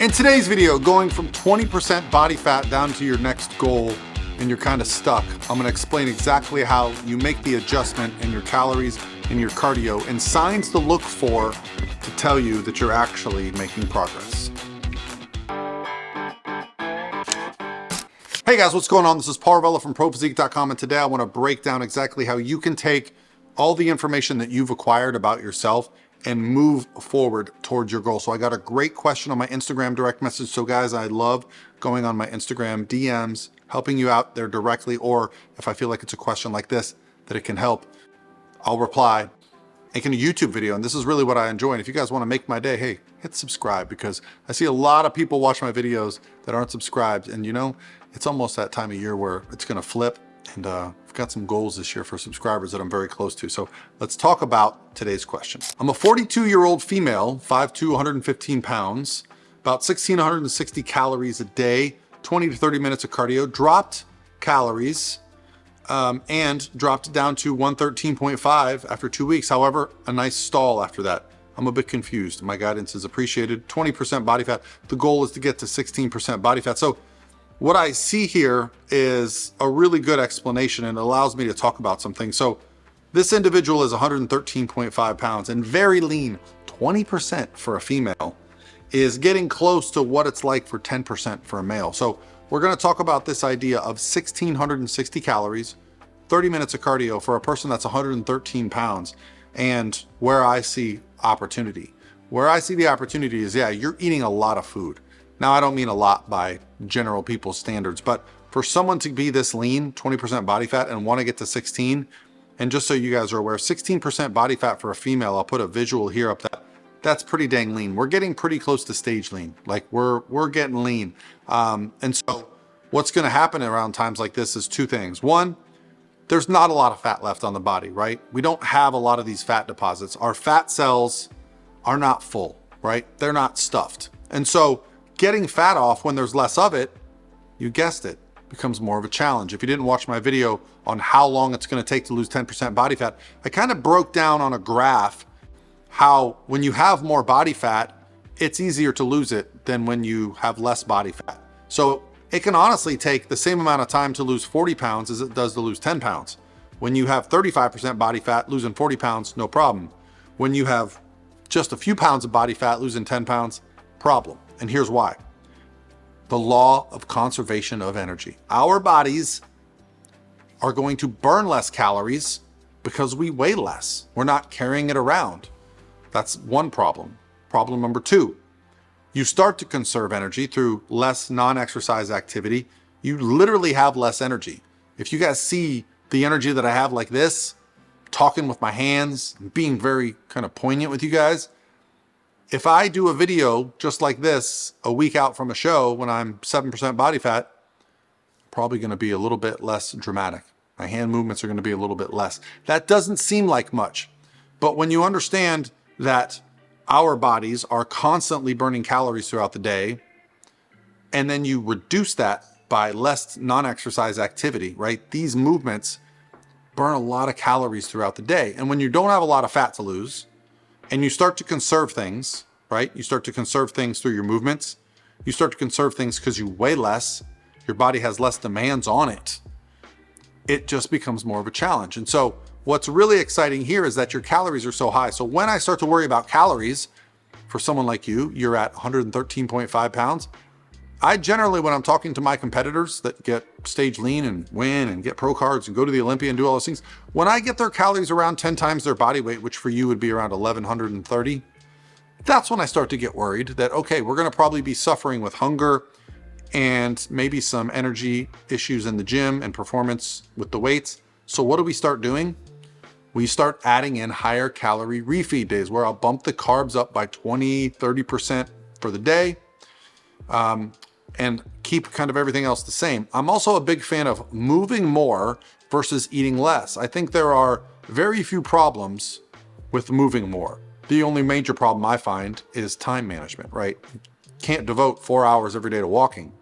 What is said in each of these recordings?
In today's video, going from 20% body fat down to your next goal and you're kind of stuck, I'm gonna explain exactly how you make the adjustment in your calories and your cardio and signs to look for to tell you that you're actually making progress. Hey guys, what's going on? This is Paul Ravella from ProPhysique.com, and today I wanna break down exactly how you can take all the information that you've acquired about yourself and move forward towards your goal. So I got a great question on my Instagram direct message. So guys, I love going on my Instagram DMs, helping you out there directly, or if I feel like it's a question like this that it can help, I'll reply, making a YouTube video. And this is really what I enjoy. And if you guys want to make my day, hey, hit subscribe, because I see a lot of people watch my videos that aren't subscribed. And you know, it's almost that time of year where it's going to flip. And I've got some goals this year for subscribers that I'm very close to. So let's talk about today's question. I'm a 42-year-old female, 5'2", 115 pounds, about 1,660 calories a day, 20 to 30 minutes of cardio, dropped calories, and dropped down to 113.5 after 2 weeks. However, a nice stall after that. I'm a bit confused. My guidance is appreciated. 20% body fat. The goal is to get to 16% body fat. So what I see here is a really good explanation, and it allows me to talk about some things. So this individual is 113.5 pounds and very lean. 20% for a female is getting close to what it's like for 10% for a male. So we're gonna talk about this idea of 1,660 calories, 30 minutes of cardio for a person that's 113 pounds, and where I see opportunity. Where I see the opportunity is, yeah, you're eating a lot of food. Now, I don't mean a lot by general people's standards, but for someone to be this lean, 20% body fat, and want to get to 16, and just so you guys are aware, 16% body fat for a female, I'll put a visual here up, that's pretty dang lean. We're getting pretty close to stage lean. Like we're getting lean. And so what's going to happen around times like this is two things. One, there's not a lot of fat left on the body, right? We don't have a lot of these fat deposits. Our fat cells are not full, right? They're not stuffed. And so getting fat off when there's less of it, you guessed it, becomes more of a challenge. If you didn't watch my video on how long it's going to take to lose 10% body fat, I kind of broke down on a graph how when you have more body fat, it's easier to lose it than when you have less body fat. So it can honestly take the same amount of time to lose 40 pounds as it does to lose 10 pounds. When you have 35% body fat, losing 40 pounds, no problem. When you have just a few pounds of body fat, losing 10 pounds, problem. And here's why. The law of conservation of energy. Our bodies are going to burn less calories because we weigh less. We're not carrying it around. That's one problem. Problem number two, you start to conserve energy through less non-exercise activity. You literally have less energy. If you guys see the energy that I have like this, talking with my hands, being very kind of poignant with you guys, if I do a video just like this a week out from a show when I'm 7% body fat, probably going to be a little bit less dramatic. My hand movements are going to be a little bit less. That doesn't seem like much, but when you understand that our bodies are constantly burning calories throughout the day, and then you reduce that by less non-exercise activity, right? These movements burn a lot of calories throughout the day. And when you don't have a lot of fat to lose, and you start to conserve things, right? You start to conserve things through your movements. You start to conserve things because you weigh less. Your body has less demands on it. It just becomes more of a challenge. And so what's really exciting here is that your calories are so high. So when I start to worry about calories, for someone like you, you're at 113.5 pounds. I generally, when I'm talking to my competitors that get stage lean and win and get pro cards and go to the Olympia and do all those things, when I get their calories around 10 times their body weight, which for you would be around 1,130, that's when I start to get worried that, okay, we're going to probably be suffering with hunger and maybe some energy issues in the gym and performance with the weights. So what do we start doing? We start adding in higher calorie refeed days where I'll bump the carbs up by 20, 30% for the day. And keep kind of everything else the same. I'm also a big fan of moving more versus eating less. I think there are very few problems with moving more. The only major problem I find is time management, right? You can't devote 4 hours every day to walking.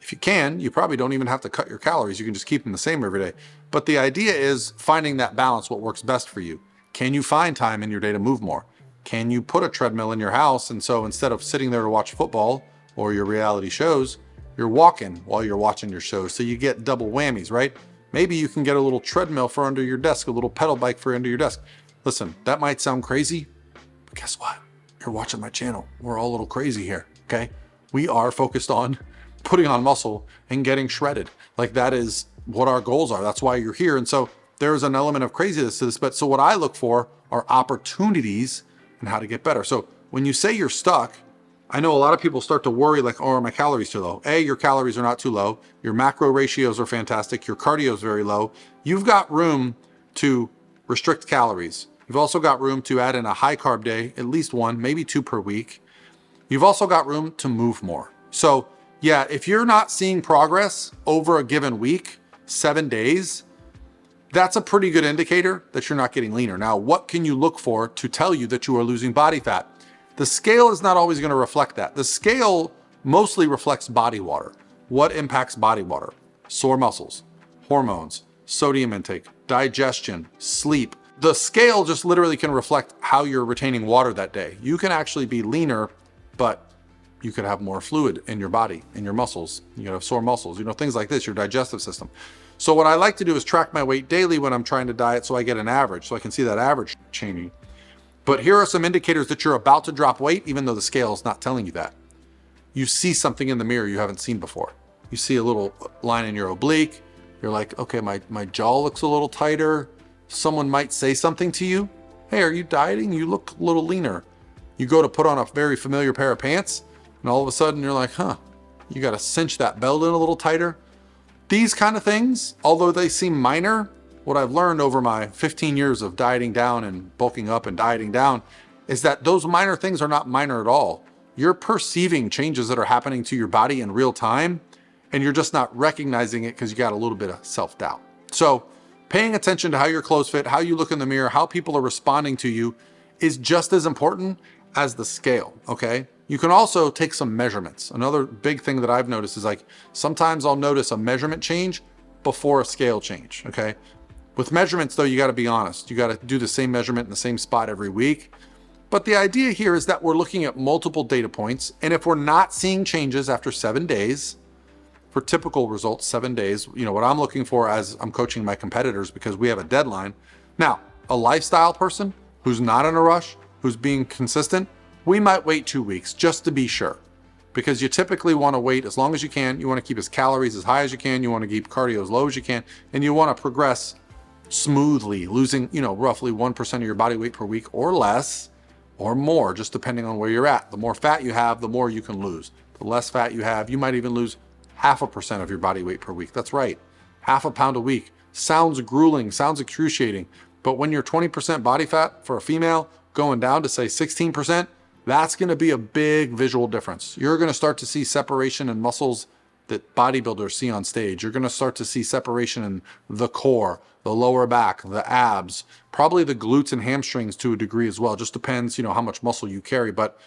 If you can, you probably don't even have to cut your calories. You can just keep them the same every day. But the idea is finding that balance, what works best for you. Can you find time in your day to move more? Can you put a treadmill in your house? And so instead of sitting there to watch football or your reality shows, you're walking while you're watching your shows. So you get double whammies, right? Maybe you can get a little treadmill for under your desk, a little pedal bike for under your desk. Listen, that might sound crazy, but guess what? You're watching my channel. We're all a little crazy here, okay? We are focused on putting on muscle and getting shredded. Like, that is what our goals are. That's why you're here. And so there's an element of craziness to this, but so what I look for are opportunities and how to get better. So when you say you're stuck, I know a lot of people start to worry like, oh, are my calories too low? A, your calories are not too low. Your macro ratios are fantastic. Your cardio is very low. You've got room to restrict calories. You've also got room to add in a high carb day, at least one, maybe two per week. You've also got room to move more. So yeah, if you're not seeing progress over a given week, 7 days, that's a pretty good indicator that you're not getting leaner. Now, what can you look for to tell you that you are losing body fat? The scale is not always going to reflect that. The scale mostly reflects body water. What impacts body water? Sore muscles, hormones, sodium intake, digestion, sleep. The scale just literally can reflect how you're retaining water that day. You can actually be leaner, but you could have more fluid in your body, in your muscles. You could have sore muscles, things like this, your digestive system. So what I like to do is track my weight daily when I'm trying to diet so I get an average, so I can see that average changing. But here are some indicators that you're about to drop weight, even though the scale is not telling you that. You see something in the mirror you haven't seen before. You see a little line in your oblique. You're like, okay, my jaw looks a little tighter. Someone might say something to you. Hey, are you dieting? You look a little leaner. You go to put on a very familiar pair of pants, and all of a sudden you're like, you got to cinch that belt in a little tighter. These kind of things, although they seem minor, what I've learned over my 15 years of dieting down and bulking up and dieting down is that those minor things are not minor at all. You're perceiving changes that are happening to your body in real time, and you're just not recognizing it because you got a little bit of self-doubt. So paying attention to how your clothes fit, how you look in the mirror, how people are responding to you is just as important as the scale, okay? You can also take some measurements. Another big thing that I've noticed is like, sometimes I'll notice a measurement change before a scale change, okay? With measurements though, you gotta be honest. You gotta do the same measurement in the same spot every week. But the idea here is that we're looking at multiple data points, and if we're not seeing changes after 7 days, for typical results, 7 days, what I'm looking for as I'm coaching my competitors, because we have a deadline. Now, a lifestyle person who's not in a rush, who's being consistent, we might wait 2 weeks just to be sure, because you typically want to wait as long as you can. You want to keep his calories as high as you can. You want to keep cardio as low as you can, and you want to progress smoothly, losing, roughly 1% of your body weight per week or less or more, just depending on where you're at. The more fat you have, the more you can lose. The less fat you have, you might even lose 0.5% of your body weight per week. That's right. 0.5 pound a week. Sounds grueling, sounds excruciating, but when you're 20% body fat for a female going down to say 16%, that's going to be a big visual difference. You're going to start to see separation in muscles that bodybuilders see on stage. You're going to start to see separation in the core, the lower back, the abs, probably the glutes and hamstrings to a degree as well. Just depends, how much muscle you carry. But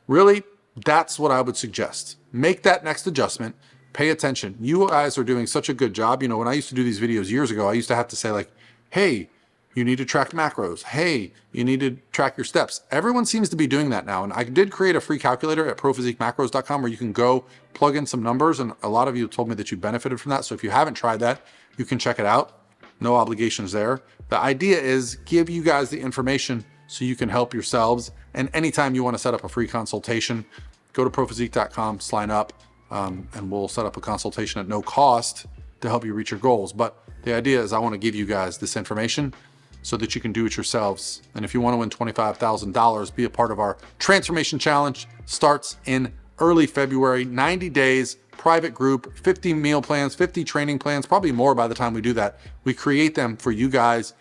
really, that's what I would suggest. Make that next adjustment. Pay attention. You guys are doing such a good job. When I used to do these videos years ago, I used to have to say like, hey, you need to track macros. Hey, you need to track your steps. Everyone seems to be doing that now. And I did create a free calculator at prophysiquemacros.com where you can go plug in some numbers. And a lot of you told me that you benefited from that. So if you haven't tried that, you can check it out. No obligations there. The idea is give you guys the information so you can help yourselves. And anytime you want to set up a free consultation, go to prophysique.com, sign up, and we'll set up a consultation at no cost to help you reach your goals. But the idea is I want to give you guys this information so that you can do it yourselves. And if you want to win $25,000, be a part of our Transformation Challenge. Starts in early February, 90 days, private group, 50 meal plans, 50 training plans, probably more by the time we do that. We create them for you guys.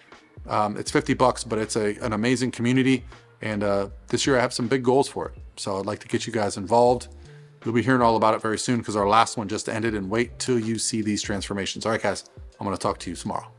It's $50, but it's an amazing community. And this year I have some big goals for it. So I'd like to get you guys involved. You'll be hearing all about it very soon because our last one just ended, and wait till you see these transformations. All right, guys, I'm going to talk to you tomorrow.